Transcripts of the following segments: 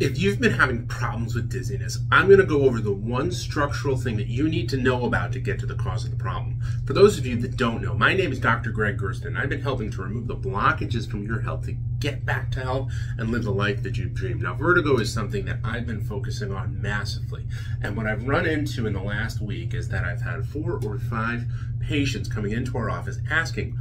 If you've been having problems with dizziness, I'm going to go over the one structural thing that you need to know about to get to the cause of the problem. For those of you that don't know, my name is Dr. Gregg Gerstin. I've been helping to remove the blockages from your health to get back to health and live the life that you've dreamed. Now, vertigo is something that I've been focusing on massively. And what I've run into in the last week is that I've had 4 or 5 patients coming into our office asking,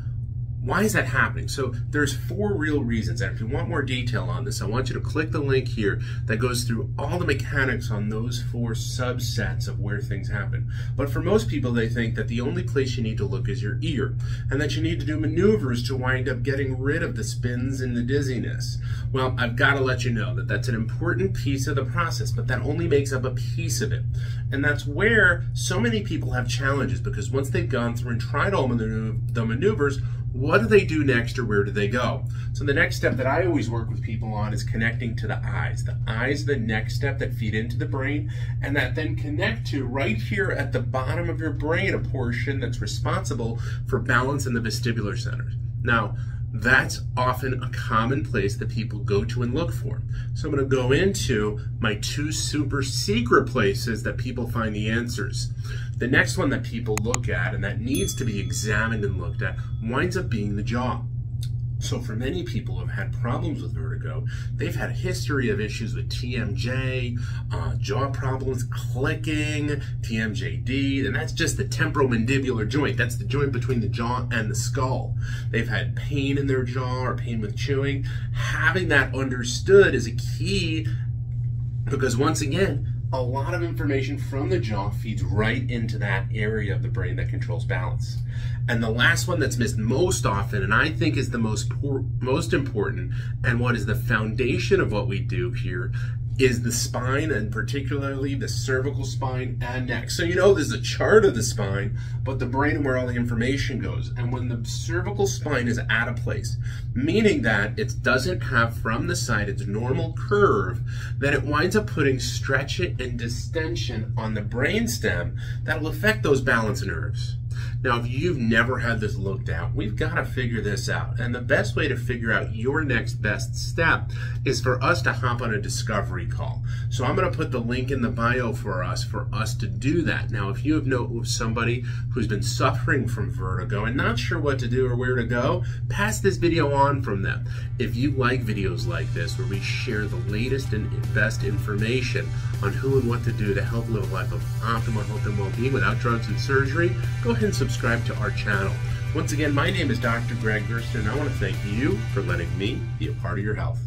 why is that happening? So there's 4 real reasons, and if you want more detail on this, I want you to click the link here that goes through all the mechanics on those 4 subsets of where things happen. But for most people, they think that the only place you need to look is your ear, and that you need to do maneuvers to wind up getting rid of the spins and the dizziness. Well, I've got to let you know that that's an important piece of the process, but that only makes up a piece of it. And that's where so many people have challenges, because once they've gone through and tried all the maneuvers, what do they do next, or where do they go? So the next step that I always work with people on is connecting to the eyes. The eyes, the next step that feed into the brain, and that then connect to right here at the bottom of your brain, a portion that's responsible for balance in the vestibular centers. Now, that's often a common place that people go to and look for. So I'm going to go into my 2 super secret places that people find the answers. The next one that people look at and that needs to be examined and looked at winds up being the jaw. So for many people who have had problems with vertigo, they've had a history of issues with TMJ, jaw problems, clicking, TMJD, and that's just the temporomandibular joint. That's the joint between the jaw and the skull. They've had pain in their jaw or pain with chewing. Having that understood is a key, because once again, a lot of information from the jaw feeds right into that area of the brain that controls balance. And the last one that's missed most often, and I think is the most important, and what is the foundation of what we do here, is the spine, and particularly the cervical spine and neck. So you know there's a chart of the spine, but the brain and where all the information goes. And when the cervical spine is out of place, meaning that it doesn't have from the side its normal curve, then it winds up putting stretch and distension on the brainstem that'll affect those balance nerves. Now, if you've never had this looked at, we've got to figure this out. And the best way to figure out your next best step is for us to hop on a discovery call. So I'm going to put the link in the bio for us to do that. Now, if you have known somebody who's been suffering from vertigo and not sure what to do or where to go, pass this video on from them. If you like videos like this, where we share the latest and best information on who and what to do to help live a life of optimal health and well-being without drugs and surgery, go ahead and subscribe to our channel. Once again, my name is Dr. Gregg Gerstin, and I want to thank you for letting me be a part of your health.